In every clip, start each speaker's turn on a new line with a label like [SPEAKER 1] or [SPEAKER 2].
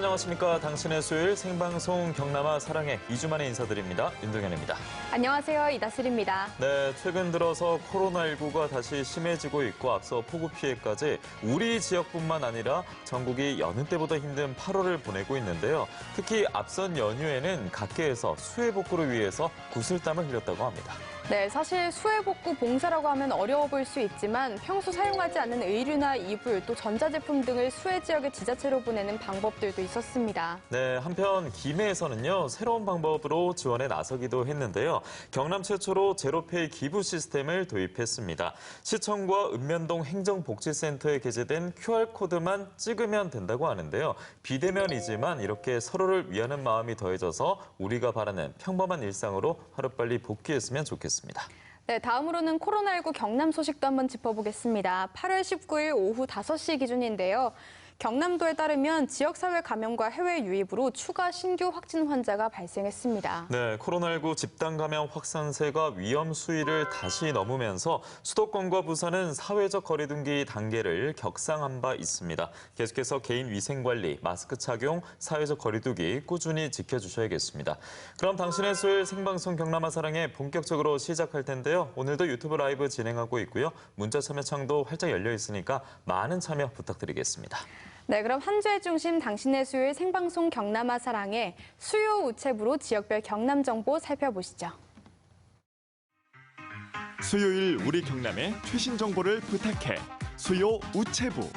[SPEAKER 1] 안녕하십니까. 당신의 수요일 생방송 경남아 사랑해 2주 만에 인사드립니다. 윤동현입니다.
[SPEAKER 2] 안녕하세요. 이다슬입니다.
[SPEAKER 1] 네, 최근 들어서 코로나19가 다시 심해지고 있고 앞서 폭우 피해까지 우리 지역뿐만 아니라 전국이 여느 때보다 힘든 8월을 보내고 있는데요. 특히 앞선 연휴에는 각계에서 수해 복구를 위해서 구슬땀을 흘렸다고 합니다.
[SPEAKER 2] 네, 사실 수해 복구 봉사라고 하면 어려워 보일 수 있지만 평소 사용하지 않는 의류나 이불, 또 전자제품 등을 수해 지역의 지자체로 보내는 방법들도 있었습니다.
[SPEAKER 1] 네, 한편 김해에서는요, 새로운 방법으로 지원에 나서기도 했는데요. 경남 최초로 제로페이 기부 시스템을 도입했습니다. 시청과 읍면동 행정복지센터에 게재된 QR코드만 찍으면 된다고 하는데요. 비대면이지만 이렇게 서로를 위하는 마음이 더해져서 우리가 바라는 평범한 일상으로 하루빨리 복귀했으면 좋겠습니다.
[SPEAKER 2] 네, 다음으로는 코로나19 경남 소식도 한번 짚어보겠습니다. 8월 19일 오후 5시 기준인데요. 경남도에 따르면 지역사회 감염과 해외 유입으로 추가 신규 확진 환자가 발생했습니다.
[SPEAKER 1] 네, 코로나19 집단 감염 확산세가 위험 수위를 다시 넘으면서 수도권과 부산은 사회적 거리두기 단계를 격상한 바 있습니다. 계속해서 개인 위생 관리, 마스크 착용, 사회적 거리두기 꾸준히 지켜주셔야겠습니다. 그럼 당신의 수요일 생방송 경남아 사랑에 본격적으로 시작할 텐데요. 오늘도 유튜브 라이브 진행하고 있고요. 문자 참여창도 활짝 열려 있으니까 많은 참여 부탁드리겠습니다.
[SPEAKER 2] 네, 그럼 한 주의 중심 당신의 수요일 생방송 경남아 사랑에 수요 우체부로 지역별 경남 정보 살펴보시죠.
[SPEAKER 3] 수요일 우리 경남의 최신 정보를 부탁해 수요 우체부.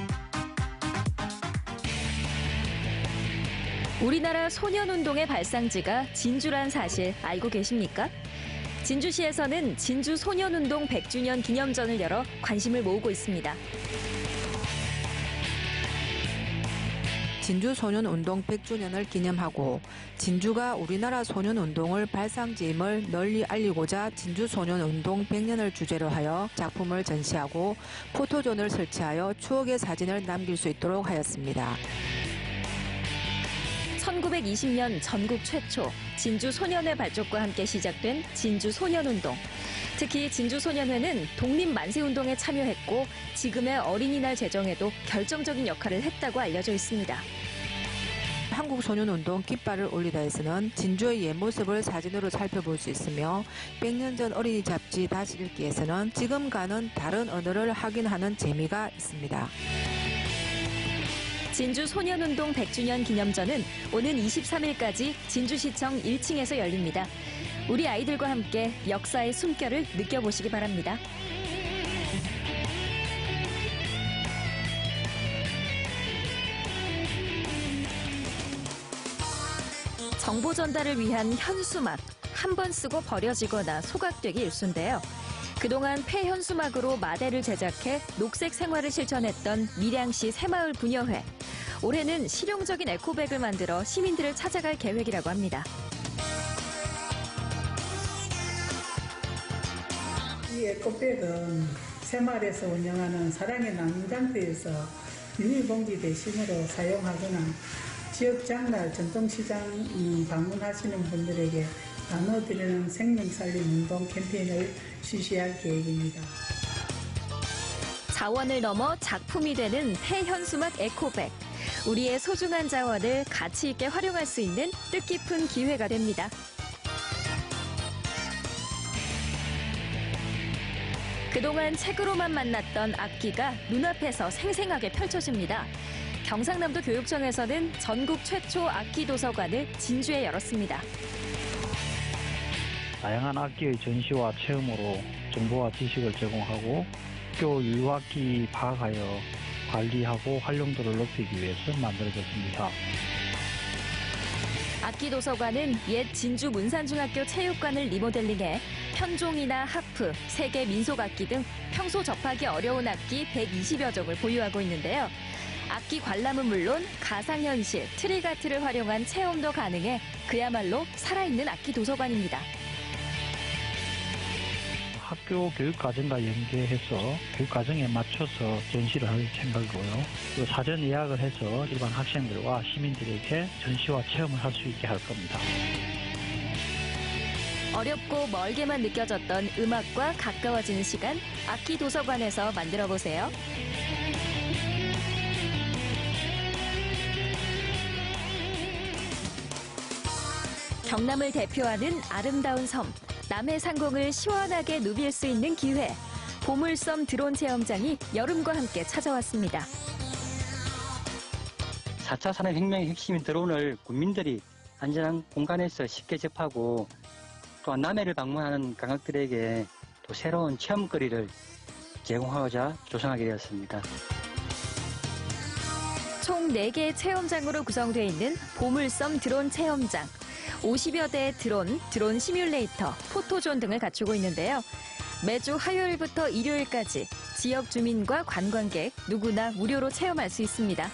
[SPEAKER 4] 우리나라 소년운동의 발상지가 진주란 사실 알고 계십니까? 진주시에서는 진주 소년운동 100주년 기념전을 열어 관심을 모으고 있습니다.
[SPEAKER 5] 진주 소년운동 100주년을 기념하고 진주가 우리나라 소년운동을 발상지임을 널리 알리고자 진주 소년운동 100년을 주제로 하여 작품을 전시하고 포토존을 설치하여 추억의 사진을 남길 수 있도록 하였습니다.
[SPEAKER 4] 1920년 전국 최초 진주 소년회 발족과 함께 시작된 진주 소년운동. 특히 진주 소년회는 독립 만세운동에 참여했고 지금의 어린이날 제정에도 결정적인 역할을 했다고 알려져 있습니다.
[SPEAKER 5] 한국소년운동 깃발을 올리다에서는 진주의 옛 모습을 사진으로 살펴볼 수 있으며 100년 전 어린이 잡지 다시 읽기에서는 지금과는 다른 언어를 확인하는 재미가 있습니다.
[SPEAKER 4] 진주 소년운동 100주년 기념전은 오는 23일까지 진주시청 1층에서 열립니다. 우리 아이들과 함께 역사의 숨결을 느껴보시기 바랍니다. 정보 전달을 위한 현수막, 한 번 쓰고 버려지거나 소각되기 일쑤인데요. 그동안 폐현수막으로 마대를 제작해 녹색 생활을 실천했던 밀양시 새마을 부녀회. 올해는 실용적인 에코백을 만들어 시민들을 찾아갈 계획이라고 합니다.
[SPEAKER 6] 이 에코백은 새마을에서 운영하는 사랑의 나눔장터에서 비닐봉지 대신으로 사용하거나 지역 장날 전통시장 방문하시는 분들에게 나눠드리는 생명살림 운동 캠페인을 실시할 계획입니다.
[SPEAKER 4] 자원을 넘어 작품이 되는 폐현수막 에코백. 우리의 소중한 자원을 가치 있게 활용할 수 있는 뜻깊은 기회가 됩니다. 그동안 책으로만 만났던 악기가 눈앞에서 생생하게 펼쳐집니다. 경상남도 교육청에서는 전국 최초 악기 도서관을 진주에 열었습니다.
[SPEAKER 7] 다양한 악기의 전시와 체험으로 정보와 지식을 제공하고 학교 유효악기 파악하여 관리하고 활용도를 높이기 위해서 만들어졌습니다.
[SPEAKER 4] 악기 도서관은 옛 진주 문산중학교 체육관을 리모델링해 편종이나 하프, 세계 민속악기 등 평소 접하기 어려운 악기 120여 종을 보유하고 있는데요. 악기 관람은 물론 가상현실, 트리가트를 활용한 체험도 가능해 그야말로 살아있는 악기 도서관입니다.
[SPEAKER 7] 학교 교육과정과 연계해서 교육과정에 맞춰서 전시를 할 생각이고요. 그리고 사전 예약을 해서 일반 학생들과 시민들에게 전시와 체험을 할 수 있게 할 겁니다.
[SPEAKER 4] 어렵고 멀게만 느껴졌던 음악과 가까워지는 시간, 악기 도서관에서 만들어 보세요. 경남을 대표하는 아름다운 섬, 남해 상공을 시원하게 누빌 수 있는 기회. 보물섬 드론 체험장이 여름과 함께 찾아왔습니다.
[SPEAKER 8] 4차 산업혁명의 핵심인 드론을 국민들이 안전한 공간에서 쉽게 접하고 또한 남해를 방문하는 관광객들에게 또 새로운 체험거리를 제공하고자 조성하게 되었습니다.
[SPEAKER 4] 총 4개의 체험장으로 구성되어 있는 보물섬 드론 체험장. 50여 대의 드론 시뮬레이터, 포토존 등을 갖추고 있는데요. 매주 화요일부터 일요일까지 지역 주민과 관광객 누구나 무료로 체험할 수 있습니다.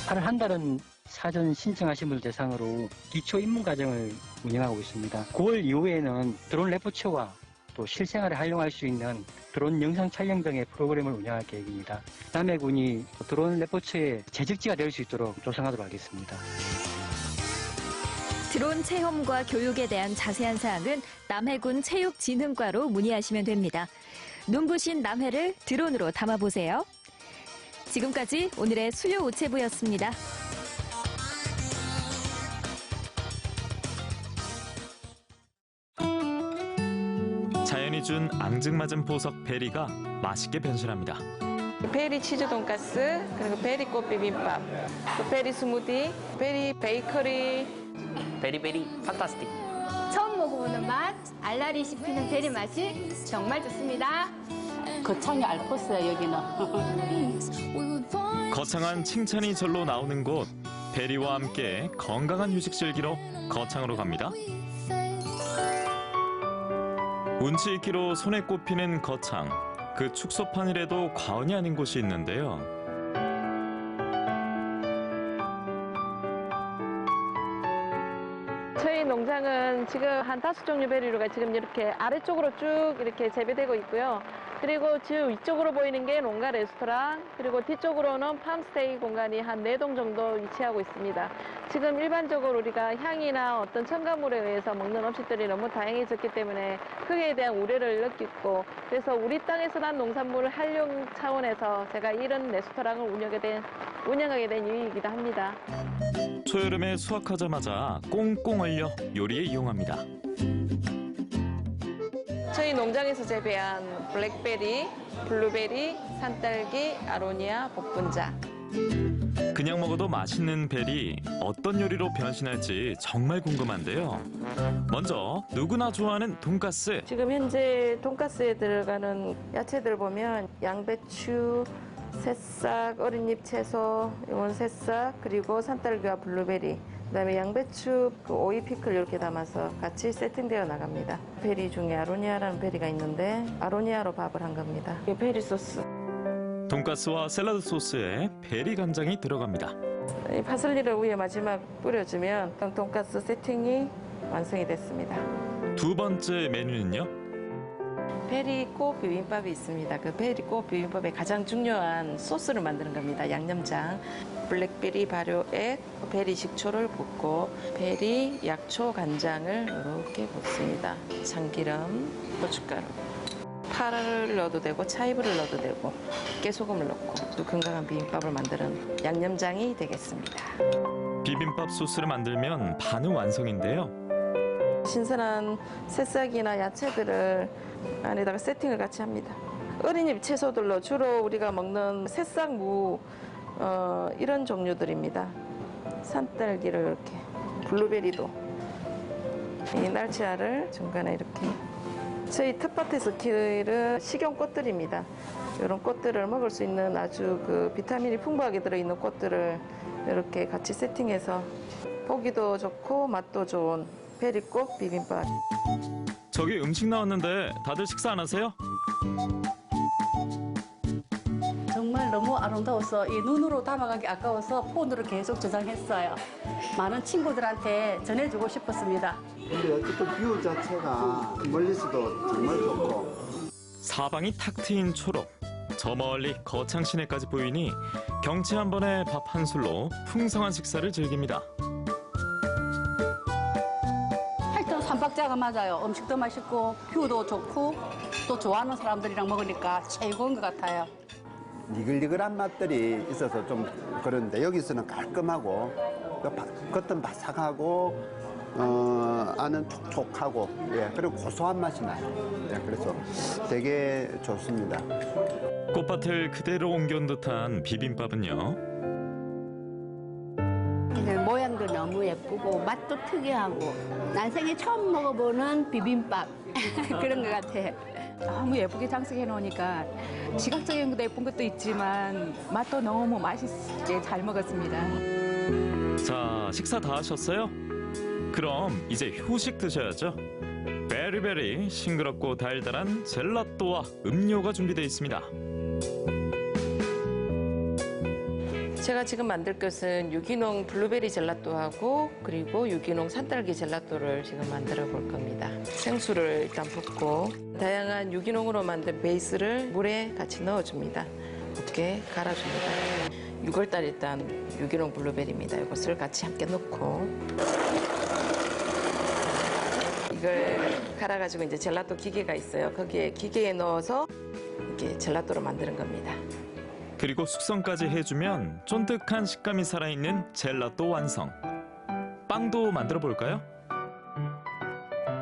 [SPEAKER 8] 한 달은 사전 신청하신 분들 대상으로 기초 입문 과정을 운영하고 있습니다. 9월 이후에는 드론 레포츠와 또 실생활에 활용할 수 있는 드론 영상 촬영 등의 프로그램을 운영할 계획입니다. 남해군이 드론 레포츠의 재직지가 될 수 있도록 조성하도록 하겠습니다.
[SPEAKER 4] 드론 체험과 교육에 대한 자세한 사항은 남해군 체육진흥과로 문의하시면 됩니다. 눈부신 남해를 드론으로 담아보세요. 지금까지 오늘의 수요 우체부였습니다.
[SPEAKER 1] 자연이 준 앙증맞은 보석 베리가 맛있게 변신합니다.
[SPEAKER 9] 베리 치즈 돈가스, 그리고 베리 꽃 비빔밥, 또 베리 스무디, 베리 베이커리.
[SPEAKER 10] 베리베리 판타스틱.
[SPEAKER 11] 처음 먹어보는 맛, 알알이 씹히는 베리 맛이 정말 좋습니다.
[SPEAKER 12] 거창이 알코스야 여기는.
[SPEAKER 1] 거창한 칭찬이 절로 나오는 곳, 베리와 함께 건강한 휴식 즐기러 거창으로 갑니다. 운치 있기로 손에 꼽히는 거창, 그 축소판이라도 과언이 아닌 곳이 있는데요.
[SPEAKER 9] 저희 농장은 지금 한 5종류 베리류가 지금 이렇게 아래쪽으로 쭉 이렇게 재배되고 있고요. 그리고 저 위쪽으로 보이는 게 농가 레스토랑, 그리고 뒤쪽으로는 팜스테이 공간이 한 4동 정도 위치하고 있습니다. 지금 일반적으로 우리가 향이나 어떤 첨가물에 의해서 먹는 음식들이 너무 다양해졌기 때문에 그에 대한 우려를 느끼고, 그래서 우리 땅에서 난 농산물을 활용 차원에서 제가 이런 레스토랑을 운영하게 된 이유이기도 합니다.
[SPEAKER 1] 초여름에 수확하자마자 꽁꽁 얼려 요리에 이용합니다.
[SPEAKER 9] 저희 농장에서 재배한 블랙베리, 블루베리, 산딸기, 아로니아, 복분자.
[SPEAKER 1] 그냥 먹어도 맛있는 베리, 어떤 요리로 변신할지 정말 궁금한데요. 먼저 누구나 좋아하는 돈가스.
[SPEAKER 9] 지금 현재 돈가스에 들어가는 야채들 보면 양배추, 새싹, 어린잎 채소, 이건 새싹, 그리고 산딸기와 블루베리, 그다음에 양배추, 오이 피클 이렇게 담아서 같이 세팅되어 나갑니다. 베리 중에 아로니아라는 베리가 있는데 아로니아로 밥을 한 겁니다. 이 베리 소스.
[SPEAKER 1] 돈가스와 샐러드 소스에 베리 간장이 들어갑니다.
[SPEAKER 9] 이 파슬리를 위에 마지막 뿌려주면 돈가스 세팅이 완성이 됐습니다.
[SPEAKER 1] 두 번째 메뉴는요?
[SPEAKER 9] 베리꽃 비빔밥이 있습니다. 그 베리꽃 비빔밥의 가장 중요한 소스를 만드는 겁니다. 양념장, 블랙베리 발효액, 베리 식초를 붓고 베리, 약초, 간장을 이렇게 붓습니다. 참기름, 고춧가루, 파를 넣어도 되고 차이브를 넣어도 되고 깨소금을 넣고 또 건강한 비빔밥을 만드는 양념장이 되겠습니다.
[SPEAKER 1] 비빔밥 소스를 만들면 반은 완성인데요.
[SPEAKER 9] 신선한 새싹이나 야채들을 안에다가 세팅을 같이 합니다. 어린잎 채소들로 주로 우리가 먹는 새싹 무 이런 종류들입니다. 산딸기를 이렇게, 블루베리도, 이 날치알을 중간에 이렇게. 저희 텃밭에서 기르는 식용꽃들입니다. 이런 꽃들을 먹을 수 있는 아주 그 비타민이 풍부하게 들어있는 꽃들을 이렇게 같이 세팅해서 보기도 좋고 맛도 좋은 베리꽃 비빔밥.
[SPEAKER 1] 저기 음식 나왔는데 다들 식사 안 하세요?
[SPEAKER 12] 정말 너무 아름다워서 이 눈으로 담아가기 아까워서 폰으로 계속 저장했어요. 많은 친구들한테 전해주고 싶었습니다.
[SPEAKER 13] 근데 어쨌든 뷰 자체가 멀리서도 정말 좋고.
[SPEAKER 1] 사방이 탁 트인 초록. 저 멀리 거창 시내까지 보이니 경치 한 번에 밥 한 술로 풍성한 식사를 즐깁니다.
[SPEAKER 12] 하여튼 삼박자가 맞아요. 음식도 맛있고 뷰도 좋고 또 좋아하는 사람들이랑 먹으니까 최고인 것 같아요.
[SPEAKER 13] 니글니글한 맛들이 있어서 좀 그런데 여기서는 깔끔하고 겉은 바삭하고 안은 촉촉하고 예, 그리고 고소한 맛이 나요. 예, 그래서 되게 좋습니다.
[SPEAKER 1] 꽃밭을 그대로 옮겨온 듯한 비빔밥은요.
[SPEAKER 14] 모양도 너무 예쁘고 맛도 특이하고 난생에 처음 먹어보는 비빔밥 그런 것 같아.
[SPEAKER 15] 너무 예쁘게 장식해 놓으니까 시각적인 것도 예쁜 것도 있지만 맛도 너무 맛있게 잘 먹었습니다.
[SPEAKER 1] 자, 식사 다 하셨어요? 그럼 이제 휴식 드셔야죠. 베리베리 싱그럽고 달달한 젤라또와 음료가 준비되어 있습니다.
[SPEAKER 9] 제가 지금 만들 것은 유기농 블루베리 젤라또하고 그리고 유기농 산딸기 젤라또를 지금 만들어 볼 겁니다. 생수를 일단 붓고 다양한 유기농으로 만든 베이스를 물에 같이 넣어줍니다. 곱게 갈아줍니다. 6월달 일단 유기농 블루베리입니다. 이것을 같이 함께 넣고 이걸 갈아가지고 이제 젤라또 기계가 있어요. 거기에 기계에 넣어서 이렇게 젤라또로 만드는 겁니다.
[SPEAKER 1] 그리고 숙성까지 해주면 쫀득한 식감이 살아있는 젤라또 완성. 빵도 만들어 볼까요?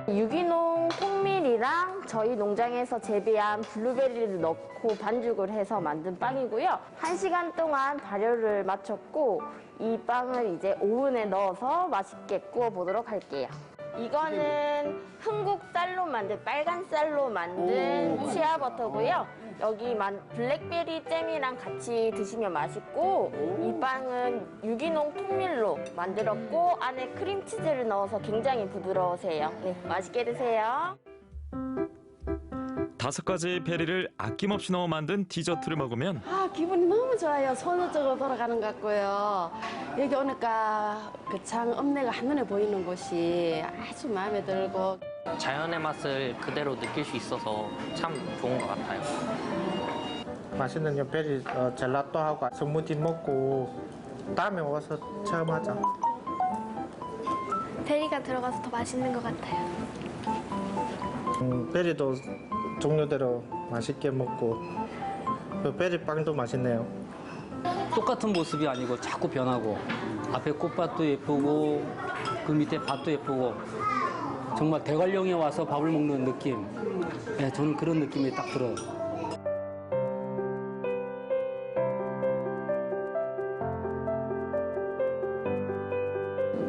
[SPEAKER 16] 유기농 통밀이랑 저희 농장에서 재배한 블루베리를 넣고 반죽을 해서 만든 빵이고요. 1시간 동안 발효를 마쳤고 이 빵을 이제 오븐에 넣어서 맛있게 구워보도록 할게요. 이거는 흥국 쌀로 만든 빨간 쌀로 만든 치아버터고요. 여기 블랙베리 잼이랑 같이 드시면 맛있고 이 빵은 유기농 통밀로 만들었고 안에 크림치즈를 넣어서 굉장히 부드러우세요. 네, 맛있게 드세요.
[SPEAKER 1] 5가지 베리를 아낌없이 넣어 만든 디저트를 먹으면
[SPEAKER 12] 기분이 너무 좋아요. 손으로 돌아가는 것 같고요. 여기 오니까 그 장 읍내가 한눈에 보이는 곳이 아주 마음에 들고
[SPEAKER 10] 자연의 맛을 그대로 느낄 수 있어서 참 좋은 것 같아요.
[SPEAKER 17] 맛있는 베리 젤라또하고 스무디 먹고 다음에 와서 처음 하자.
[SPEAKER 18] 베리가 들어가서 더 맛있는 것 같아요.
[SPEAKER 17] 베리도 종류대로 맛있게 먹고 베리 빵도 맛있네요.
[SPEAKER 8] 똑같은 모습이 아니고 자꾸 변하고 앞에 꽃밭도 예쁘고 그 밑에 밭도 예쁘고 정말 대관령에 와서 밥을 먹는 느낌. 네, 저는 그런 느낌이 딱 들어요.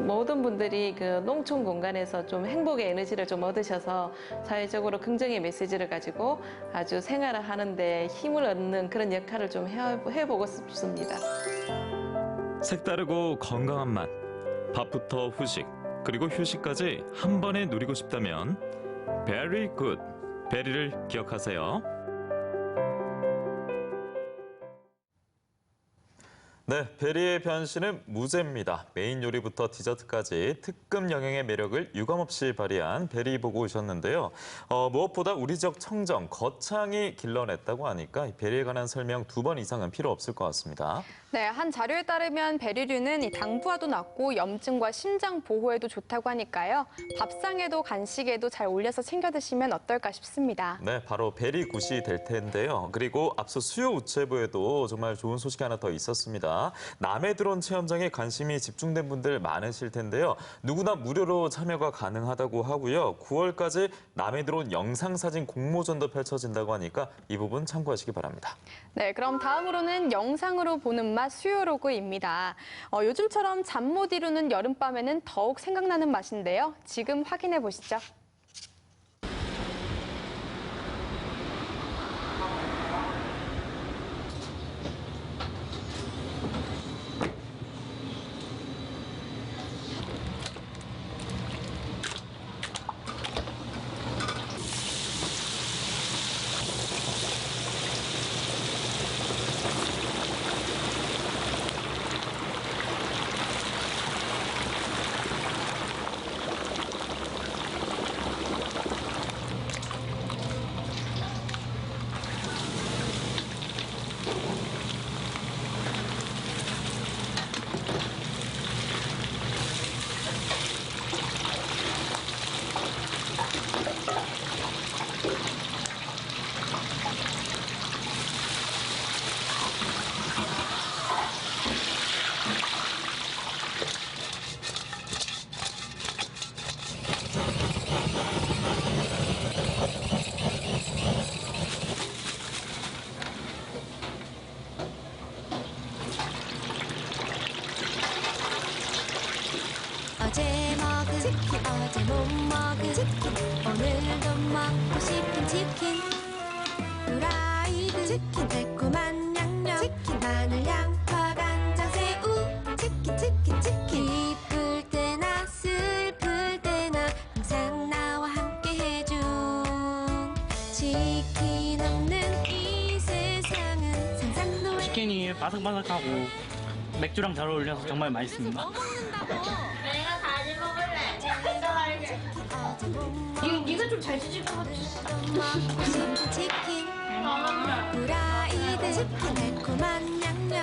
[SPEAKER 9] 모든 분들이 그 농촌 공간에서 좀 행복의 에너지를 좀 얻으셔서 사회적으로 긍정의 메시지를 가지고 아주 생활을 하는데 힘을 얻는 그런 역할을 좀 해보고 싶습니다.
[SPEAKER 1] 색다르고 건강한 맛, 밥부터 후식, 그리고 휴식까지 한 번에 누리고 싶다면 Very good, 베리를 기억하세요. 네, 베리의 변신은 무죄입니다. 메인 요리부터 디저트까지 특급 영양의 매력을 유감없이 발휘한 베리 보고 오셨는데요. 무엇보다 우리 지역 청정, 거창이 길러냈다고 하니까 베리에 관한 설명 2번 이상은 필요 없을 것 같습니다.
[SPEAKER 2] 네, 한 자료에 따르면 베리류는 이 당부와도 낮고 염증과 심장 보호에도 좋다고 하니까요. 밥상에도 간식에도 잘 올려서 챙겨 드시면 어떨까 싶습니다.
[SPEAKER 1] 네, 바로 베리굿이 될 텐데요. 그리고 앞서 수요 우체부에도 정말 좋은 소식이 하나 더 있었습니다. 남해 드론 체험장에 관심이 집중된 분들 많으실 텐데요. 누구나 무료로 참여가 가능하다고 하고요. 9월까지 남해 드론 영상사진 공모전도 펼쳐진다고 하니까 이 부분 참고하시기 바랍니다.
[SPEAKER 2] 네, 그럼 다음으로는 영상으로 보는 맛 수요로그입니다. 요즘처럼 잠 못 이루는 여름밤에는 더욱 생각나는 맛인데요. 지금 확인해 보시죠.
[SPEAKER 19] 바삭바삭하고 맥주랑 잘 어울려서 정말 맛있습니다.
[SPEAKER 18] 내가 다시 먹을래. 네가 좀 잘 지질 것 같아.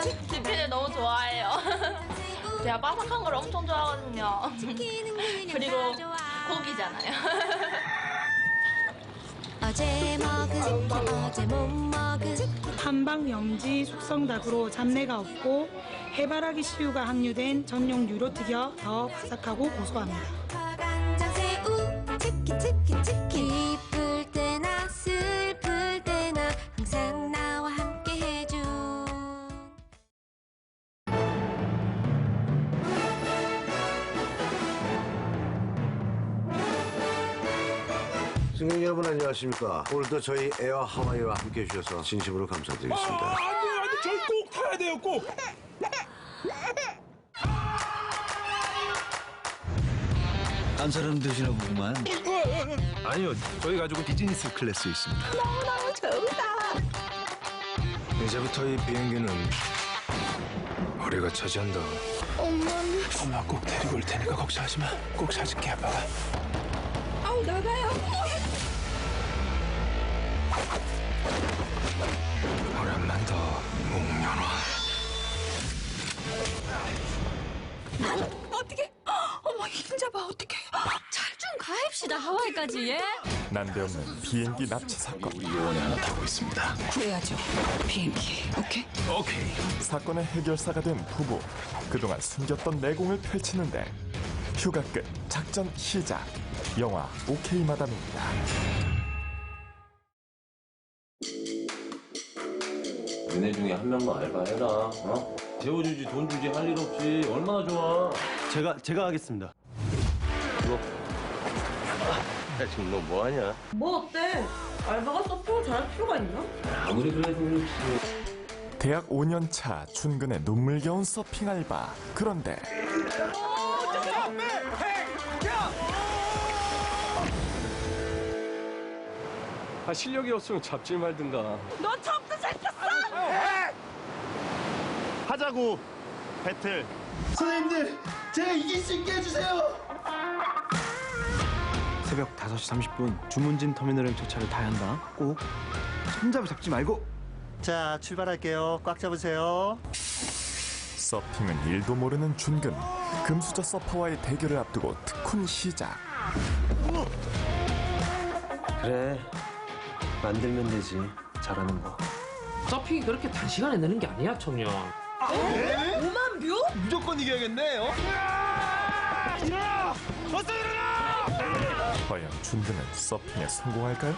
[SPEAKER 18] 치킨을 너무 좋아해요. 제가 바삭한 걸 엄청 좋아하거든요. 그리고 고기잖아요.
[SPEAKER 20] 어제 먹은 어제 못 먹은
[SPEAKER 21] 한방 염지 숙성닭으로 잡내가 없고 해바라기 씨유가 함유된 전용 유로 튀겨 더 바삭하고 고소합니다.
[SPEAKER 20] 간장새우 치킨 기쁠 때나 슬플 때나 항상 나와 함께 해준
[SPEAKER 22] 승객 여러분 안녕하십니까. 오늘도 저희 에어 하와이와 함께 해주셔서 진심으로 감사드리겠습니다.
[SPEAKER 3] 안돼 저희 꼭 타야 돼요 꼭.
[SPEAKER 23] 안 사람 드시나 보구만.
[SPEAKER 22] 아니요, 저희 가족은 비즈니스 클래스에 있습니다.
[SPEAKER 20] 너무너무 좋다.
[SPEAKER 22] 이제부터 이 비행기는 우리가 차지한다.
[SPEAKER 23] 엄마 꼭 데리고 올 테니까 걱정하지 마. 꼭 사줄게 아빠가.
[SPEAKER 20] 아우 나가요.
[SPEAKER 22] 오랜만 더 묵념아.
[SPEAKER 4] 어떻게? 어머 힘잡아 어떻게? 잘 좀 가입시다 하와이까지 예?
[SPEAKER 3] 난데없는 비행기 납치 사건.
[SPEAKER 23] 우리 요원이 하나 타고 있습니다.
[SPEAKER 4] 구해야죠 비행기 오케이?
[SPEAKER 3] 오케이. 사건의 해결사가 된 부부. 그동안 숨겼던 내공을 펼치는데 휴가 끝 작전 시작. 영화 오케이 마담입니다.
[SPEAKER 24] 너네 중에 한 명만 알바해라. 어? 재워주지 돈 주지 할 일 없이 얼마나 좋아.
[SPEAKER 25] 제가 하겠습니다.
[SPEAKER 24] 야, 지금 너 뭐하냐?
[SPEAKER 9] 뭐 어때? 알바가 서프로 잘할 필요가 있나?
[SPEAKER 24] 아무리 그래도 그렇지.
[SPEAKER 3] 대학 5년 차 준근의 눈물겨운 서핑 알바. 그런데
[SPEAKER 25] 실력이 없으면 잡질 말든가.
[SPEAKER 9] 너 처음부터 잡혔어!
[SPEAKER 25] 하자고 배틀.
[SPEAKER 23] 선생님들 제가 이길 수 있게 해주세요.
[SPEAKER 25] 새벽 5시 30분 주문진 터미널행 첫차를 타야 한다. 꼭 손잡이 잡지 말고.
[SPEAKER 23] 자 출발할게요. 꽉 잡으세요.
[SPEAKER 3] 서핑은 일도 모르는 준근. 금수저 서퍼와의 대결을 앞두고 특훈 시작.
[SPEAKER 25] 그래 만들면 되지. 잘하는 거.
[SPEAKER 26] 서핑이 그렇게 단시간에 느는 게 아니야 청년.
[SPEAKER 23] 5만 뷰? 무조건 이겨야겠네. 일어나! 어서 일어나!
[SPEAKER 3] 과연 준근은 서핑에 성공할까요?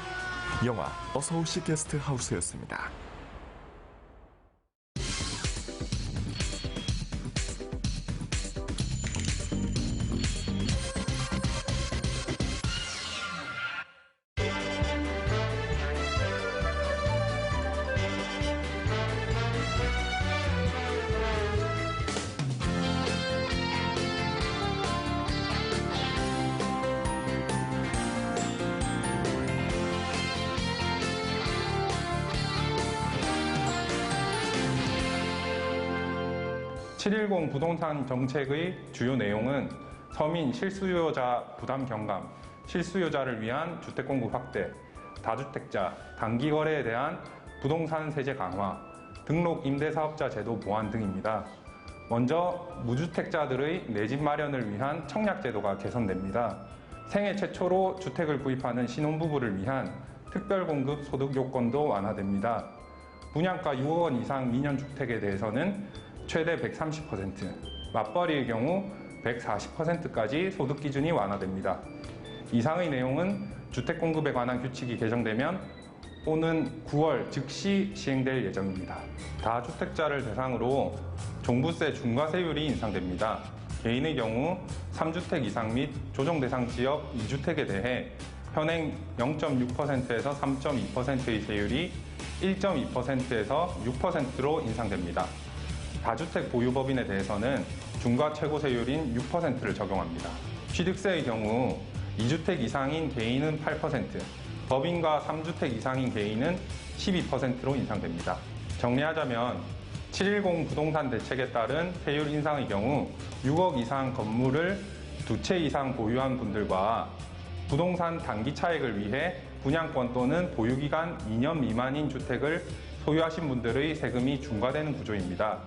[SPEAKER 3] 영화 어서오시 게스트하우스였습니다.
[SPEAKER 27] (710) 부동산 정책의 주요 내용은 서민 실수요자 부담 경감, 실수요자를 위한 주택 공급 확대, 다주택자, 단기 거래에 대한 부동산 세제 강화, 등록 임대사업자 제도 보완 등입니다. 먼저 무주택자들의 내 집 마련을 위한 청약제도가 개선됩니다. 생애 최초로 주택을 구입하는 신혼부부를 위한 특별공급 소득 요건도 완화됩니다. 분양가 6억 원 이상 민연주택에 대해서는 최대 130%, 맞벌이의 경우 140%까지 소득 기준이 완화됩니다. 이상의 내용은 주택 공급에 관한 규칙이 개정되면 오는 9월 즉시 시행될 예정입니다. 다주택자를 대상으로 종부세 중과세율이 인상됩니다. 개인의 경우 3주택 이상 및 조정 대상 지역 2주택에 대해 현행 0.6%에서 3.2%의 세율이 1.2%에서 6%로 인상됩니다. 다주택 보유법인에 대해서는 중과 최고세율인 6%를 적용합니다. 취득세의 경우 2주택 이상인 개인은 8%, 법인과 3주택 이상인 개인은 12%로 인상됩니다. 정리하자면 710 부동산 대책에 따른 세율 인상의 경우 6억 이상 건물을 2채 이상 보유한 분들과 부동산 단기 차익을 위해 분양권 또는 보유기간 2년 미만인 주택을 소유하신 분들의 세금이 중과되는 구조입니다.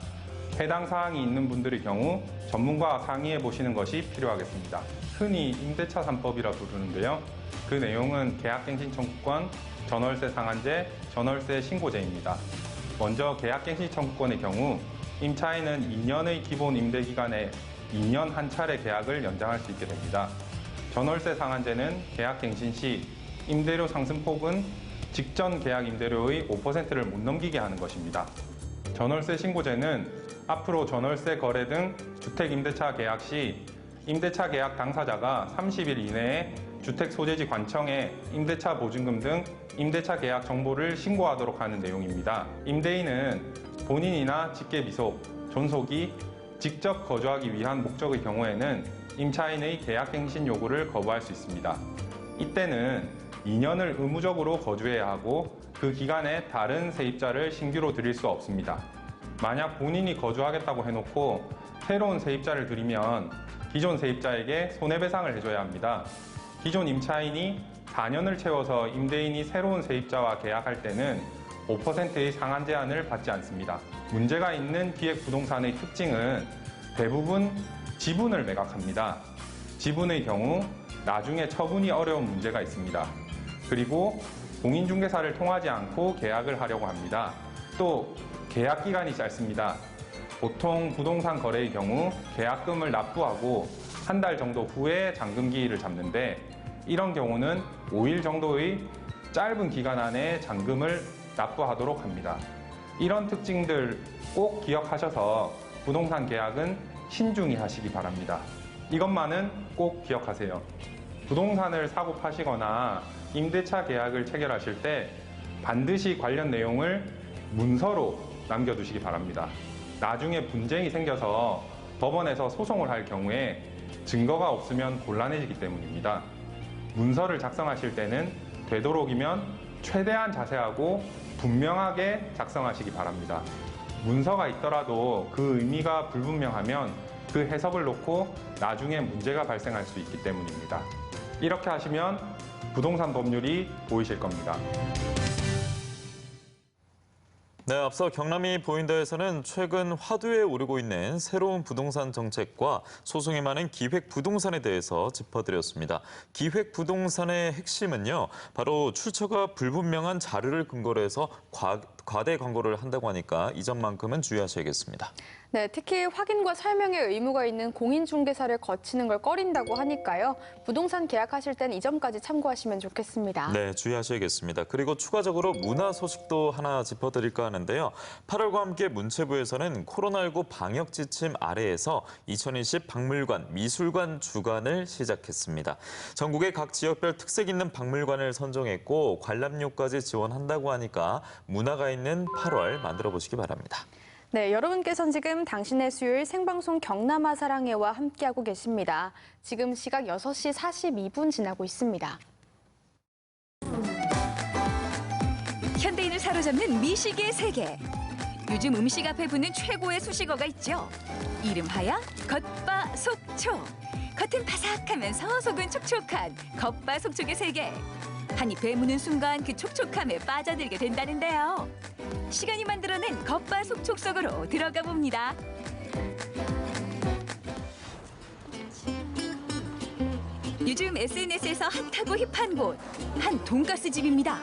[SPEAKER 27] 해당 사항이 있는 분들의 경우 전문가와 상의해 보시는 것이 필요하겠습니다. 흔히 임대차 3법이라 부르는데요. 그 내용은 계약갱신 청구권, 전월세 상한제, 전월세 신고제입니다. 먼저 계약갱신 청구권의 경우 임차인은 2년의 기본 임대기간에 2년 한 차례 계약을 연장할 수 있게 됩니다. 전월세 상한제는 계약갱신 시 임대료 상승폭은 직전 계약 임대료의 5%를 못 넘기게 하는 것입니다. 전월세 신고제는 앞으로 전월세 거래 등 주택임대차 계약 시 임대차 계약 당사자가 30일 이내에 주택소재지 관청에 임대차 보증금 등 임대차 계약 정보를 신고하도록 하는 내용입니다. 임대인은 본인이나 직계비속, 존속이 직접 거주하기 위한 목적의 경우에는 임차인의 계약갱신 요구를 거부할 수 있습니다. 이때는 2년을 의무적으로 거주해야 하고 그 기간에 다른 세입자를 신규로 들일 수 없습니다. 만약 본인이 거주하겠다고 해놓고 새로운 세입자를 들이면 기존 세입자에게 손해배상을 해줘야 합니다. 기존 임차인이 4년을 채워서 임대인이 새로운 세입자와 계약할 때는 5%의 상한 제한을 받지 않습니다. 문제가 있는 기획부동산의 특징은 대부분 지분을 매각합니다. 지분의 경우 나중에 처분이 어려운 문제가 있습니다. 그리고 공인중개사를 통하지 않고 계약을 하려고 합니다. 또 계약 기간이 짧습니다. 보통 부동산 거래의 경우 계약금을 납부하고 한 달 정도 후에 잔금기일을 잡는데 이런 경우는 5일 정도의 짧은 기간 안에 잔금을 납부하도록 합니다. 이런 특징들 꼭 기억하셔서 부동산 계약은 신중히 하시기 바랍니다. 이것만은 꼭 기억하세요. 부동산을 사고 파시거나 임대차 계약을 체결하실 때 반드시 관련 내용을 문서로 남겨두시기 바랍니다. 나중에 분쟁이 생겨서 법원에서 소송을 할 경우에 증거가 없으면 곤란해지기 때문입니다. 문서를 작성하실 때는 되도록이면 최대한 자세하고 분명하게 작성하시기 바랍니다. 문서가 있더라도 그 의미가 불분명하면 그 해석을 놓고 나중에 문제가 발생할 수 있기 때문입니다. 이렇게 하시면 부동산 법률이 보이실 겁니다.
[SPEAKER 1] 네, 앞서 경남이 보인다에서는 최근 화두에 오르고 있는 새로운 부동산 정책과 소송이 많은 기획부동산에 대해서 짚어드렸습니다. 기획부동산의 핵심은요, 바로 출처가 불분명한 자료를 근거로 해서 과대 광고를 한다고 하니까 이 점만큼은 주의하셔야겠습니다.
[SPEAKER 2] 네, 특히 확인과 설명의 의무가 있는 공인중개사를 거치는 걸 꺼린다고 하니까요. 부동산 계약하실 때는 이 점까지 참고하시면 좋겠습니다.
[SPEAKER 1] 네, 주의하셔야겠습니다. 그리고 추가적으로 문화 소식도 하나 짚어드릴까 하는데요. 8월과 함께 문체부에서는 코로나19 방역 지침 아래에서 2020 박물관, 미술관 주간을 시작했습니다. 전국의 각 지역별 특색 있는 박물관을 선정했고 관람료까지 지원한다고 하니까 문화가 있는 8월 만들어 보시기 바랍니다.
[SPEAKER 2] 네, 여러분께서는 지금 당신의 수요일 생방송 경남아 사랑해와 함께하고 계십니다. 지금 시각 6시 42분 지나고 있습니다.
[SPEAKER 4] 현대인을 사로잡는 미식의 세계. 요즘 음식 앞에 붙는 최고의 수식어가 있죠. 이름하여 겉바속촉. 겉은 바삭하면서 속은 촉촉한 겉바속촉의 세계. 한입 베무는 순간 그 촉촉함에 빠져들게 된다는데요. 시간이 만들어낸 겉바속촉 속으로 들어가 봅니다. 요즘 SNS에서 핫하고 힙한 곳, 한 돈가스 집입니다.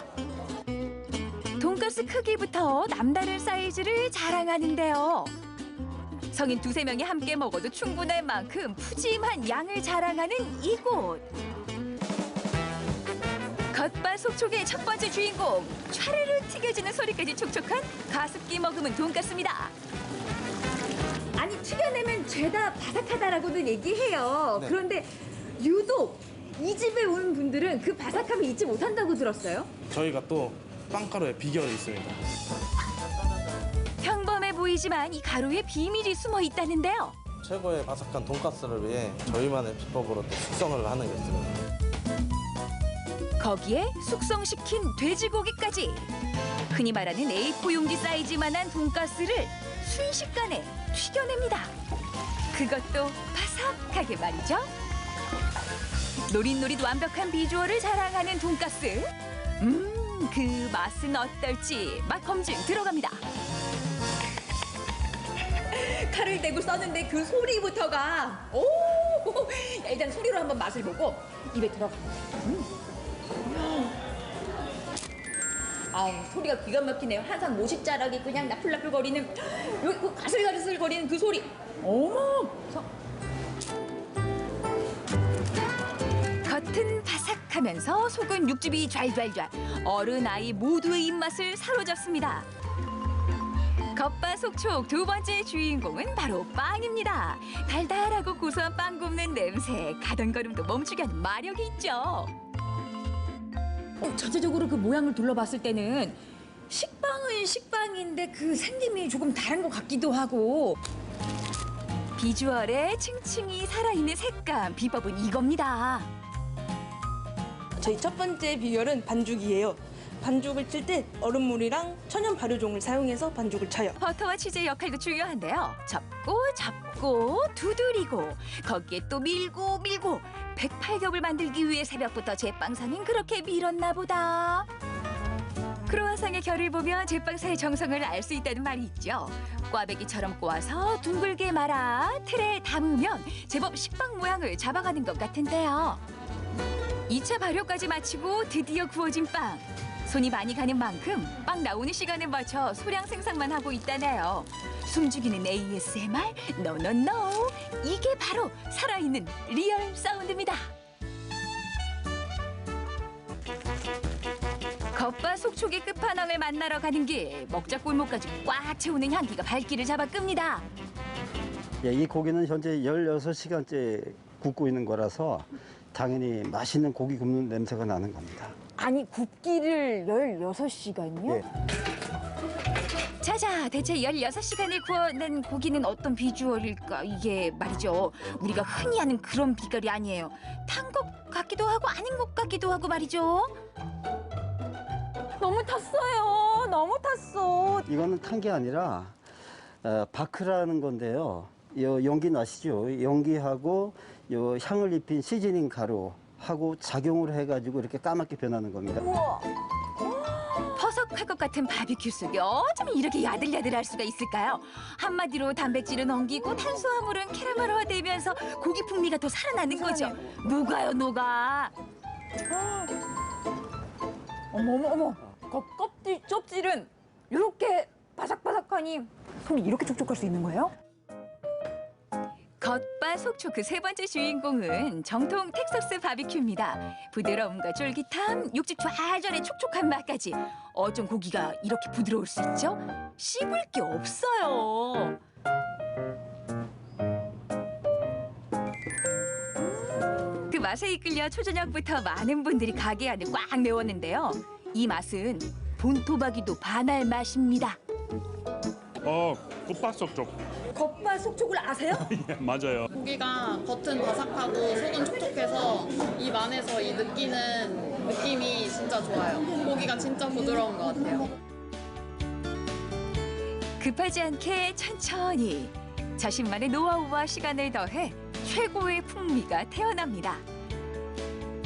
[SPEAKER 4] 돈가스 크기부터 남다른 사이즈를 자랑하는데요. 성인 2~3명이 함께 먹어도 충분할 만큼 푸짐한 양을 자랑하는 이곳. 겉바속촉의 첫 번째 주인공, 촤르르 튀겨지는 소리까지 촉촉한 가습기 머금은 돈가스입니다.
[SPEAKER 5] 아니 튀겨내면 죄다 바삭하다라고는 얘기해요.
[SPEAKER 6] 네.
[SPEAKER 5] 그런데 유독 이 집에 온 분들은 그 바삭함을 잊지 못한다고 들었어요.
[SPEAKER 6] 저희가 또 빵가루에 비결이 있습니다.
[SPEAKER 4] 평범해 보이지만 이 가루에 비밀이 숨어 있다는데요.
[SPEAKER 6] 최고의 바삭한 돈가스를 위해 저희만의 비법으로 또 숙성을 하는 게 있습니다.
[SPEAKER 4] 거기에 숙성시킨 돼지고기까지. 흔히 말하는 A4 용지 사이즈만한 돈가스를 순식간에 튀겨냅니다. 그것도 바삭하게 말이죠. 노릿노릿 완벽한 비주얼을 자랑하는 돈가스. 그 맛은 어떨지 맛 검증 들어갑니다.
[SPEAKER 5] 칼을 대고 써는데 그 소리부터가 일단 소리로 한번 맛을 보고 입에 들어갑니다. 소리가 기가 막히네요. 항상 모식자락이 그냥 나풀나풀거리는 그 가슬가슬거리는 그 소리. 어머.
[SPEAKER 4] 겉은 바삭하면서 속은 육즙이 좔좔좔. 어른 아이 모두의 입맛을 사로잡습니다. 겉바속촉 두 번째 주인공은 바로 빵입니다. 달달하고 고소한 빵 굽는 냄새, 가던 걸음도 멈추게 하는 마력이 있죠.
[SPEAKER 5] 전체적으로 그 모양을 둘러봤을 때는 식빵은 식빵인데 그 생김이 조금 다른 것 같기도 하고.
[SPEAKER 4] 비주얼에 층층이 살아있는 색감, 비법은 이겁니다.
[SPEAKER 7] 저희 첫 번째 비결은 반죽이에요. 반죽을 칠 때 얼음물이랑 천연 발효종을 사용해서 반죽을 쳐요.
[SPEAKER 4] 버터와 치즈의 역할도 중요한데요. 접고 두드리고 거기에 또 밀고 108겹을 만들기 위해 새벽부터 제빵사는 그렇게 밀었나 보다. 크로와상의 결을 보면 제빵사의 정성을 알 수 있다는 말이 있죠. 꽈배기처럼 꼬아서 둥글게 말아 틀에 담으면 제법 식빵 모양을 잡아가는 것 같은데요. 2차 발효까지 마치고 드디어 구워진 빵. 손이 많이 가는 만큼 빵 나오는 시간에 맞춰 소량 생산만 하고 있다네요. 숨죽이는 ASMR? 노. 이게 바로 살아있는 리얼 사운드입니다. 겉바속촉의 끝판왕을 만나러 가는 길, 먹자골목까지 꽉 채우는 향기가 발길을 잡아 끕니다.
[SPEAKER 11] 예, 이 고기는 현재 16시간째 굽고 있는 거라서 당연히 맛있는 고기 굽는 냄새가 나는 겁니다.
[SPEAKER 5] 아니, 굽기를 16시간이요?
[SPEAKER 11] 예.
[SPEAKER 4] 자자, 대체 16시간을 구워낸 고기는 어떤 비주얼일까? 이게 말이죠. 우리가 흔히 하는 그런 비결이 아니에요. 탄 것 같기도 하고 아닌 것 같기도 하고 말이죠.
[SPEAKER 5] 너무 탔어요. 너무 탔어.
[SPEAKER 11] 이거는 탄 게 아니라 바크라는 건데요. 요 연기 나시죠? 연기하고 요 향을 입힌 시즈닝 가루하고 작용을 해가지고 이렇게 까맣게 변하는 겁니다.
[SPEAKER 5] 우와.
[SPEAKER 4] 퍼석할 것 같은 바비큐 속에 어쩜 이렇게 야들야들할 수가 있을까요? 한마디로 단백질은 엉기고 탄수화물은 캐러멜화되면서 고기 풍미가 더 살아나는 거죠. 녹아요, 녹아.
[SPEAKER 5] 어머. 껍질, 쩝질은 이렇게 바삭바삭하니 손이 이렇게 촉촉할 수 있는 거예요?
[SPEAKER 4] 겉바속촉 그 세 번째 주인공은 정통 텍사스 바비큐입니다. 부드러움과 쫄깃함, 육즙 좌절의 촉촉한 맛까지. 어쩜 고기가 이렇게 부드러울 수 있죠? 씹을 게 없어요. 그 맛에 이끌려 초저녁부터 많은 분들이 가게 안을 꽉 메웠는데요. 이 맛은 본토박이도 반할 맛입니다.
[SPEAKER 12] 겉바속촉.
[SPEAKER 5] 겉바속촉을 아세요?
[SPEAKER 12] 예, 맞아요.
[SPEAKER 13] 고기가 겉은 바삭하고 속은 촉촉해서 입 안에서 이 느낌이 진짜 좋아요. 고기가 진짜 부드러운 것 같아요.
[SPEAKER 4] 급하지 않게 천천히 자신만의 노하우와 시간을 더해 최고의 풍미가 태어납니다.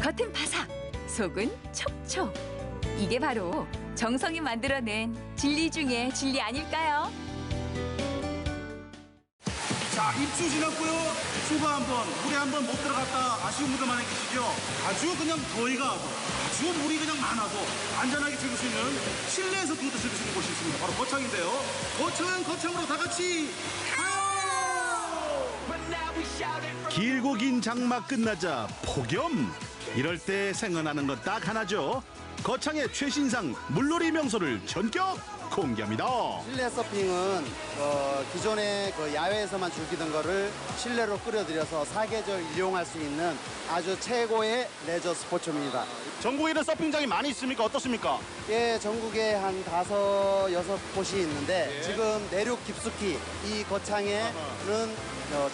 [SPEAKER 4] 겉은 바삭, 속은 촉촉. 이게 바로 정성이 만들어낸 진리 중에 진리 아닐까요?
[SPEAKER 14] 자, 입수 지났고요. 휴가 한번, 물에 한번 못 들어갔다 아쉬운 분들 많이 계시죠? 아주 그냥 더위가 하고, 아주 물이 그냥 많아도 안전하게 즐길 수 있는 실내에서 그것도 즐길 수 있는 곳이 있습니다. 바로 거창인데요. 거창으로 다 같이
[SPEAKER 15] 길고 긴 장마 끝나자 폭염. 이럴 때 생각나는 건 딱 하나죠. 거창의 최신상 물놀이 명소를 전격 공개합니다.
[SPEAKER 16] 실내 서핑은 기존에 그 야외에서만 즐기던 거를 실내로 끌어들여서 사계절 이용할 수 있는 아주 최고의 레저 스포츠입니다.
[SPEAKER 14] 전국에는 서핑장이 많이 있습니까? 어떻습니까?
[SPEAKER 16] 예, 전국에 한 5, 6곳이 있는데
[SPEAKER 14] 예.
[SPEAKER 16] 지금 내륙 깊숙이 이 거창에는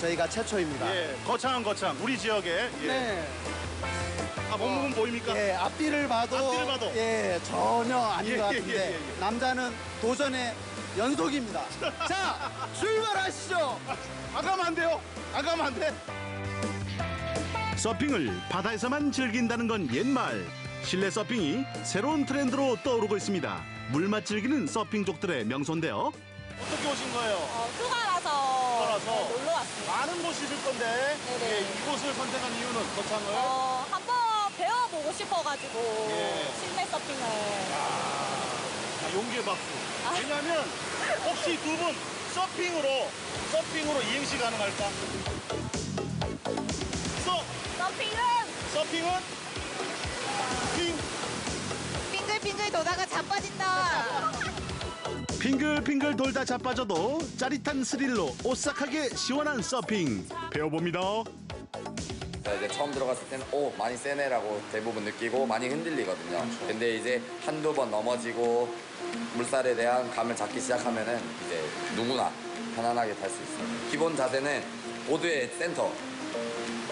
[SPEAKER 16] 저희가 최초입니다.
[SPEAKER 14] 예, 거창 우리 지역에. 예.
[SPEAKER 16] 네.
[SPEAKER 14] 한번 몸무게는 보입니까?
[SPEAKER 16] 예, 앞뒤를 봐도 예, 전혀 아닌
[SPEAKER 14] 예,
[SPEAKER 16] 것
[SPEAKER 14] 예,
[SPEAKER 16] 같은데
[SPEAKER 14] 예, 예.
[SPEAKER 16] 남자는 도전의 연속입니다. 자, 출발하시죠.
[SPEAKER 14] 안 가면 안 돼요. 안 가면 안 돼.
[SPEAKER 15] 서핑을 바다에서만 즐긴다는 건 옛말. 실내 서핑이 새로운 트렌드로 떠오르고 있습니다. 물맛 즐기는 서핑족들의 명소인데요.
[SPEAKER 14] 어떻게 오신 거예요?
[SPEAKER 8] 휴가라서
[SPEAKER 14] 휴가라서?
[SPEAKER 8] 놀러 왔습니다.
[SPEAKER 14] 많은 곳이 있을 건데
[SPEAKER 8] 네네.
[SPEAKER 14] 예, 이곳을 선택한 이유는 거창을
[SPEAKER 8] 한번 배워보고 싶어가지고
[SPEAKER 14] 예.
[SPEAKER 8] 실내 서핑을.
[SPEAKER 14] 용기의 박수. 왜냐하면 혹시 두 분 서핑으로 이행시 가능할까? 서핑은
[SPEAKER 8] 빙글빙글 돌다가 자빠진다.
[SPEAKER 15] 핑글핑글 돌다 자빠져도 짜릿한 스릴로 오싹하게 시원한 서핑 배워봅니다.
[SPEAKER 10] 이제 처음 들어갔을 때는 많이 세네라고 대부분 느끼고 많이 흔들리거든요. 근데 이제 한두 번 넘어지고 물살에 대한 감을 잡기 시작하면은 이제 누구나 편안하게 탈 수 있어요. 기본 자세는 보드의 센터.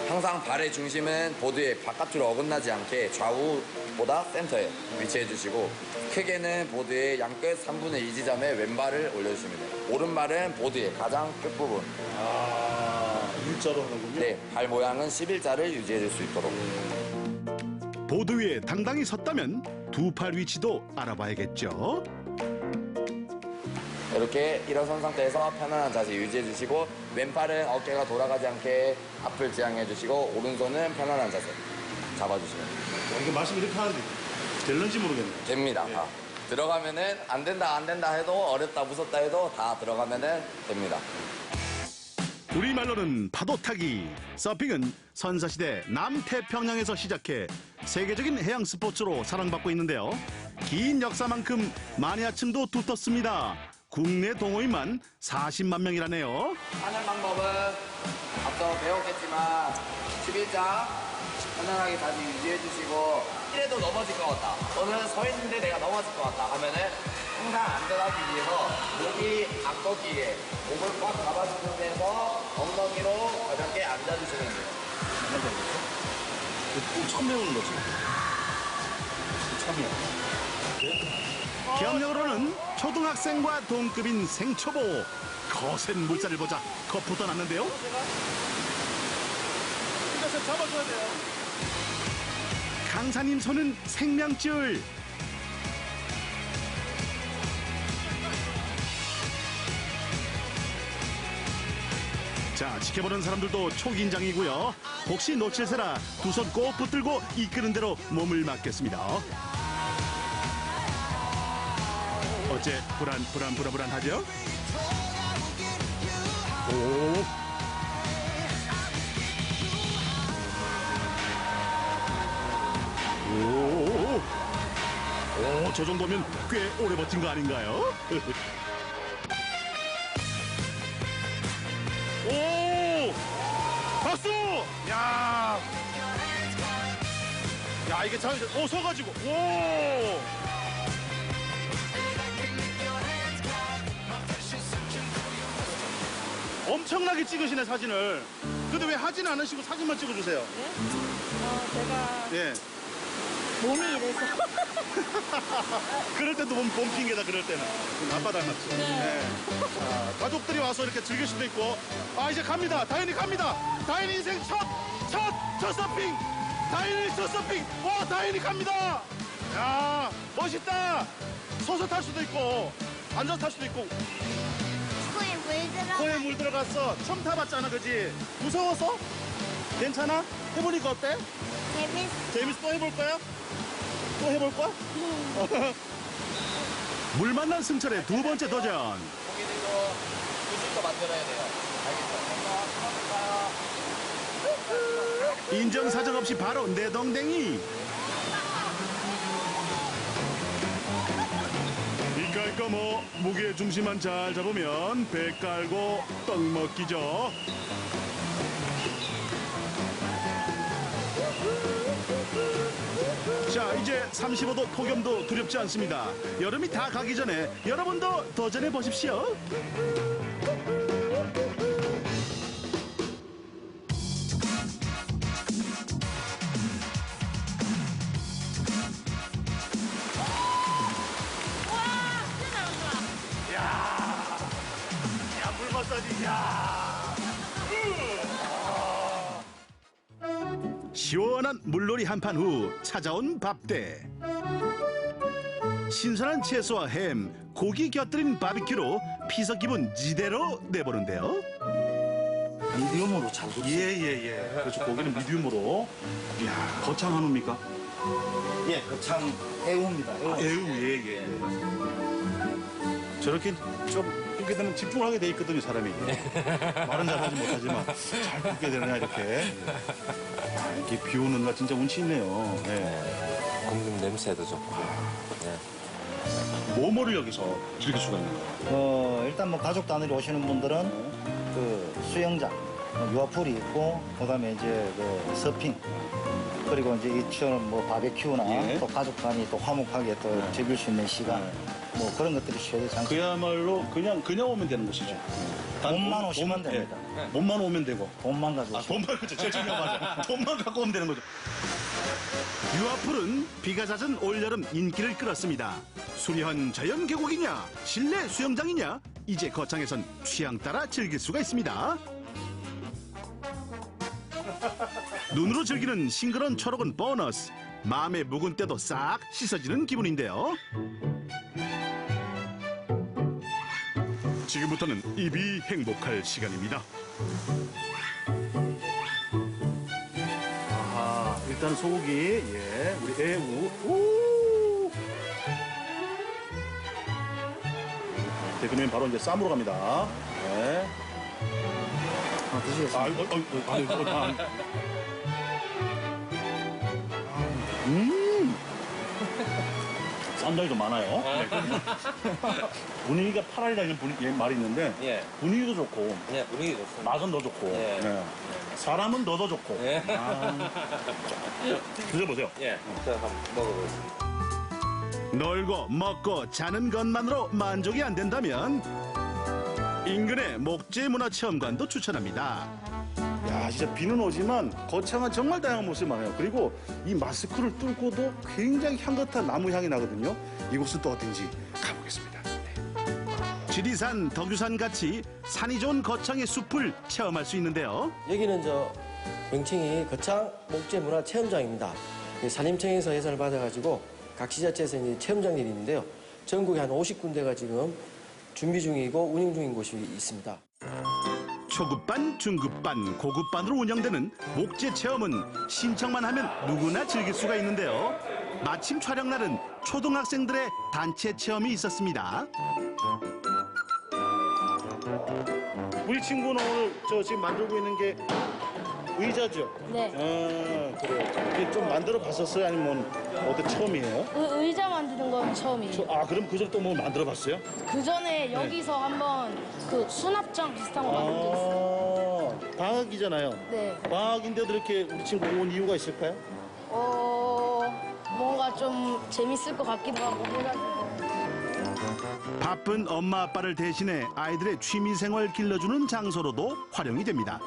[SPEAKER 10] 항상 발의 중심은 보드의 바깥으로 어긋나지 않게 좌우보다 센터에 위치해 주시고 크게는 보드의 양끝 3분의 2 지점에 왼발을 올려주시면 돼요. 오른발은 보드의 가장 끝부분.
[SPEAKER 14] 일자로 하는군요.
[SPEAKER 10] 네, 발 모양은 11자를 유지해 줄 수 있도록.
[SPEAKER 15] 보드 위에 당당히 섰다면 두 팔 위치도 알아봐야겠죠.
[SPEAKER 10] 이렇게 일어선 상태에서 편안한 자세 유지해 주시고 왼팔은 어깨가 돌아가지 않게 앞을 지향해 주시고 오른손은 편안한 자세 잡아주시면 돼요.
[SPEAKER 14] 이게 말씀 이렇게 하는데 될는지 모르겠네요.
[SPEAKER 10] 됩니다. 다. 들어가면은 안 된다 해도 어렵다 무섭다 해도 다 들어가면은 됩니다.
[SPEAKER 15] 우리말로는 파도 타기. 서핑은 선사시대 남태평양에서 시작해 세계적인 해양 스포츠로 사랑받고 있는데요. 긴 역사만큼 마니아층도 두텁습니다. 국내 동호인만 40만 명이라네요.
[SPEAKER 10] 하는 방법은 앞서 배웠겠지만 11자 편안하게 다시 유지해 주시고 이래도 넘어질 것 같다 또는 서 있는데 내가 넘어질 것 같다 하면은 항상 안전하기 위해서 목이 안 꺾이게 목을 꽉 잡아주면서 엉덩이로 가볍게 앉아주시면 돼요.
[SPEAKER 14] 처음 배우는 거지. 처음이야.
[SPEAKER 15] 경력으로는 초등학생과 동급인 생초보. 거센 물살을 보자 겁부터 났는데요.
[SPEAKER 14] 이것을 잡아줘야 돼요.
[SPEAKER 15] 강사님 손은 생명줄. 자, 지켜보는 사람들도 초긴장이고요. 혹시 놓칠세라 두 손 꼭 붙들고 이끄는 대로 몸을 맡겼습니다. 어째 불안하죠? 오, 저 정도면 꽤 오래 버틴 거 아닌가요?
[SPEAKER 14] 오! 박수! 야! 야, 이게 참, 서가지고, 오! 엄청나게 찍으시네, 사진을. 근데 왜 하진 않으시고 사진만 찍어주세요?
[SPEAKER 8] 제가
[SPEAKER 14] 예.
[SPEAKER 8] 몸이 이래서.
[SPEAKER 14] 그럴 때도 몸 핑계다, 그럴 때는. 아빠 닮았죠. 네. 자, 가족들이 와서 이렇게 즐길 수도 있고. 이제 갑니다. 다현이 갑니다. 다현이 인생 첫 서핑. 다현이 첫 서핑. 와, 다현이 갑니다. 야, 멋있다. 서서 탈 수도 있고, 앉아서 탈 수도 있고. 코에 물 들어갔어. 처음 타봤잖아, 그지? 무서워서? 괜찮아? 해보니까 어때? 재밌어. 또 해볼 거야? 또 해볼 거야?
[SPEAKER 15] 물 만난 승철의 두 번째 도전.
[SPEAKER 10] 고기들도 규칙도 만들어야 돼요. 알겠죠?
[SPEAKER 15] 인정사정 없이 바로 내동댕이. 이깔까 뭐 무게 중심만 잘 잡으면 배 깔고 떡 먹기죠. 자, 이제 35도 폭염도 두렵지 않습니다. 여름이 다 가기 전에 여러분도 도전해 보십시오. 시원한 물놀이 한판 후 찾아온 밥대. 신선한 채소와 햄, 고기 곁들인 바비큐로 피서 기분 지대로 내보는데요.
[SPEAKER 14] 미디움으로 잘 굽습니다. 예예예. 그렇죠. 고기는 미디움으로. 이야, 거창 한우입니까?
[SPEAKER 16] 예, 거창 애우입니다.
[SPEAKER 14] 애우 예예. 저렇게 좀 굽게 되면 집중을 하게 돼 있거든요, 사람이. 말은 잘하지 못하지만 잘 굽게 되느냐 이렇게. 이렇게 비 오는 날 진짜 운치 있네요. 네.
[SPEAKER 24] 굽는 냄새도 좋고.
[SPEAKER 14] 뭐뭐를 여기서 즐길 수가 있는 거예요?
[SPEAKER 12] 일단 뭐 가족 단위로 오시는 분들은 그 수영장, 유아풀이 있고, 그다음에 이제 그 서핑, 그리고 이제 이처럼 뭐 바베큐나
[SPEAKER 14] 예.
[SPEAKER 12] 또 가족 단위 또 화목하게 또 즐길 수 있는 시간, 뭐 그런 것들이 최대 장점.
[SPEAKER 14] 그야말로 그냥 오면 되는 곳이죠.
[SPEAKER 12] 돈만 오시면 됩니다.
[SPEAKER 14] 돈만 오면 되고.
[SPEAKER 12] 돈만 가지고.
[SPEAKER 14] 돈만 그렇죠. 제일 중요한 거죠. 돈만 갖고 오면 되는 거죠.
[SPEAKER 15] 유아풀은 비가 잦은 올여름 인기를 끌었습니다. 수려한 자연 계곡이냐, 실내 수영장이냐, 이제 거창에선 취향 따라 즐길 수가 있습니다. 눈으로 즐기는 싱그러운 초록은 보너스. 마음의 묵은 때도 싹 씻어지는 기분인데요. 지금부터는 입이 행복할 시간입니다.
[SPEAKER 14] 아하, 일단 소고기, 예, 우리 애우. 오! 대표님 바로 이제 쌈으로 갑니다. 네.
[SPEAKER 12] 드시겠습니다.
[SPEAKER 14] 쌈장이 좀 많아요. 분위기가 파랄이라는 말이 있는데
[SPEAKER 24] 예.
[SPEAKER 14] 분위기도 좋고
[SPEAKER 24] 네, 분위기 좋습니다.
[SPEAKER 14] 맛은 더 좋고
[SPEAKER 24] 예.
[SPEAKER 14] 네. 사람은 더 좋고.
[SPEAKER 24] 예.
[SPEAKER 14] 드셔보세요.
[SPEAKER 24] 예, 저 한번 먹어보겠습니다.
[SPEAKER 15] 놀고 먹고 자는 것만으로 만족이 안 된다면 인근의 목재문화체험관도 추천합니다.
[SPEAKER 14] 야, 진짜 비는 오지만 거창한 정말 다양한 모습이 많아요. 그리고 이 마스크를 뚫고도 굉장히 향긋한 나무 향이 나거든요. 이곳은 또 어딘지 가보겠습니다.
[SPEAKER 15] 지리산, 덕유산 같이 산이 좋은 거창의 숲을 체험할 수 있는데요.
[SPEAKER 17] 여기는 명칭이 거창 목재문화체험장입니다. 산림청에서 예산을 받아가지고 각 지자체에서 이제 체험장들이 있는데요. 전국에 한 50군데가 지금 준비 중이고 운영 중인 곳이 있습니다.
[SPEAKER 15] 초급반, 중급반, 고급반으로 운영되는 목재 체험은 신청만 하면 누구나 즐길 수가 있는데요. 마침 촬영 날은 초등학생들의 단체 체험이 있었습니다.
[SPEAKER 14] 우리 친구는 오늘 지금 만들고 있는 게 의자죠?
[SPEAKER 18] 네.
[SPEAKER 14] 아, 그래요. 이게 좀 만들어 봤었어요? 아니면 어때 처음이에요?
[SPEAKER 18] 의자 만드는 건 처음이에요.
[SPEAKER 14] 아, 그럼 그전에 또 뭐 만들어 봤어요?
[SPEAKER 18] 그 전에 여기서 한번 그 수납장 비슷한 거 만든 적 있어요.
[SPEAKER 14] 방학이잖아요.
[SPEAKER 18] 네.
[SPEAKER 14] 방학인데도 이렇게 우리 친구 온 이유가 있을까요?
[SPEAKER 18] 뭔가 좀 재밌을 것 같기도 하고 해가지고.
[SPEAKER 15] 바쁜 엄마 아빠를 대신해 아이들의 취미생활 길러주는 장소로도 활용이 됩니다.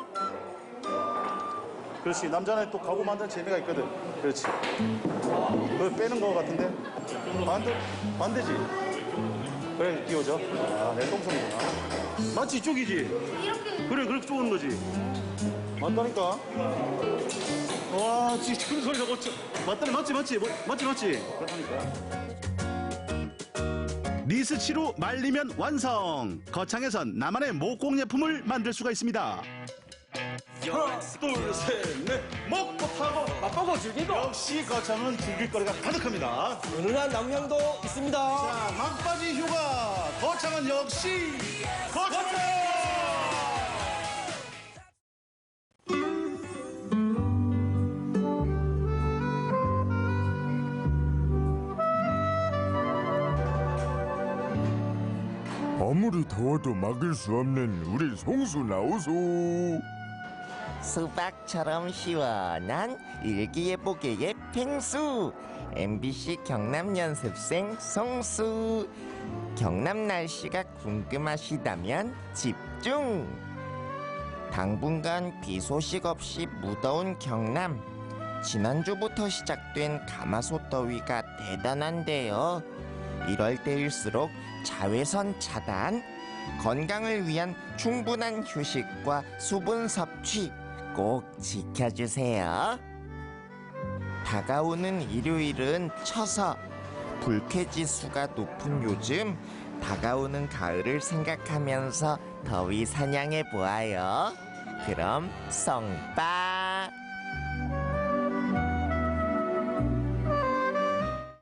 [SPEAKER 14] 그렇지. 남자는 또 가구 만드는 재미가 있거든. 그렇지. 그걸 빼는 거 같은데? 반대지? 그래, 끼워져. 아, 내 똥손이구나. 맞지? 이쪽이지? 그래, 그렇게 쪼는 거지. 맞다니까? 와, 진짜 큰 소리가 어쩌. 맞지? 그렇다니까.
[SPEAKER 15] 리스치로 말리면 완성! 거창에선 나만의 목공예품을 만들 수가 있습니다.
[SPEAKER 14] 하나, 둘, 셋, 넷. 먹고 타고 맛보고 즐기고. 역시 거창은 즐길 거리가 가득합니다.
[SPEAKER 17] 은은한 나무향도 있습니다.
[SPEAKER 14] 자, 막바지 휴가. 거창은 역시 거창은!
[SPEAKER 19] 아무리 더워도 막을 수 없는 우리 송수 나오소.
[SPEAKER 20] 수박처럼 시원한 일기예보계의 펭수. MBC 경남 연습생 송수. 경남 날씨가 궁금하시다면 집중. 당분간 비 소식 없이 무더운 경남. 지난주부터 시작된 가마솥 더위가 대단한데요. 이럴 때일수록 자외선 차단, 건강을 위한 충분한 휴식과 수분 섭취 꼭 지켜주세요. 다가오는 일요일은 처서 불쾌지수가 높은 요즘 다가오는 가을을 생각하면서 더위 사냥해 보아요. 그럼 썽빠.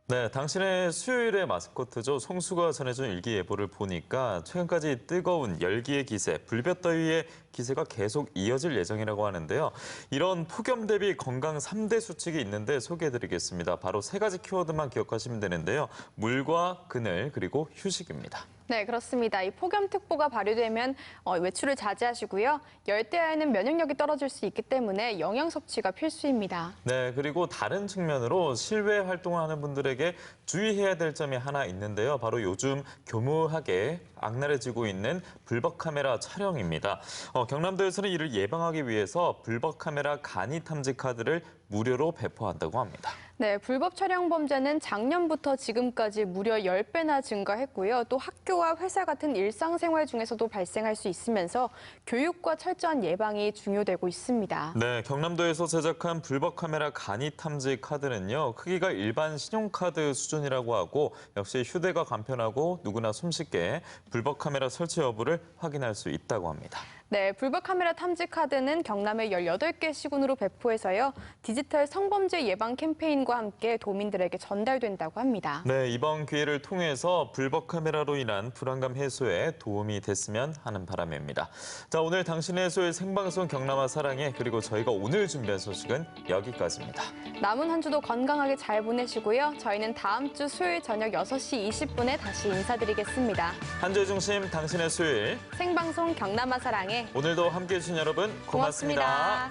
[SPEAKER 1] 네, 당신의 수요일의 마스코트죠. 송수가 전해준 일기예보를 보니까 최근까지 뜨거운 열기의 기세, 불볕더위의 기세가 계속 이어질 예정이라고 하는데요. 이런 폭염 대비 건강 3대 수칙이 있는데 소개해드리겠습니다. 바로 3가지 키워드만 기억하시면 되는데요. 물과 그늘, 그리고 휴식입니다.
[SPEAKER 2] 네, 그렇습니다. 이 폭염특보가 발효되면 외출을 자제하시고요. 열대야에는 면역력이 떨어질 수 있기 때문에 영양 섭취가 필수입니다.
[SPEAKER 1] 네, 그리고 다른 측면으로 실외 활동을 하는 분들에게 주의해야 될 점이 하나 있는데요. 바로 요즘 교묘하게 악랄해지고 있는 불법 카메라 촬영입니다. 경남도에서는 이를 예방하기 위해서 불법 카메라 간이 탐지 카드를 무료로 배포한다고 합니다.
[SPEAKER 2] 네, 불법 촬영 범죄는 작년부터 지금까지 무려 10배나 증가했고요. 또 학교와 회사 같은 일상생활 중에서도 발생할 수 있으면서 교육과 철저한 예방이 중요되고 있습니다.
[SPEAKER 1] 네, 경남도에서 제작한 불법 카메라 간이 탐지 카드는요. 크기가 일반 신용카드 수준이라고 하고 역시 휴대가 간편하고 누구나 손쉽게 불법 카메라 설치 여부를 확인할 수 있다고 합니다.
[SPEAKER 2] 네, 불법 카메라 탐지 카드는 경남의 18개 시군으로 배포해서요. 디지털 성범죄 예방 캠페인과 함께 도민들에게 전달된다고 합니다.
[SPEAKER 1] 네, 이번 기회를 통해서 불법 카메라로 인한 불안감 해소에 도움이 됐으면 하는 바람입니다. 자, 오늘 당신의 수요일 생방송 경남아 사랑해, 그리고 저희가 오늘 준비한 소식은 여기까지입니다.
[SPEAKER 2] 남은 한 주도 건강하게 잘 보내시고요. 저희는 다음 주 수요일 저녁 6시 20분에 다시 인사드리겠습니다.
[SPEAKER 1] 한 주의 중심 당신의 수요일
[SPEAKER 2] 생방송 경남아 사랑해.
[SPEAKER 1] 오늘도 함께해 주신 여러분 고맙습니다.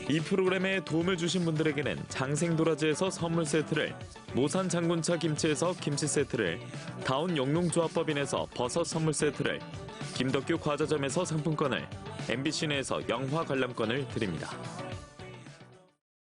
[SPEAKER 1] 이 프로그램에 도움을 주신 분들에게는 장생도라지에서 선물 세트를, 모산 장군차 김치에서 김치 세트를, 다운 영농조합법인에서 버섯 선물 세트를, 김덕규 과자점에서 상품권을, MBC 내에서 영화 관람권을 드립니다.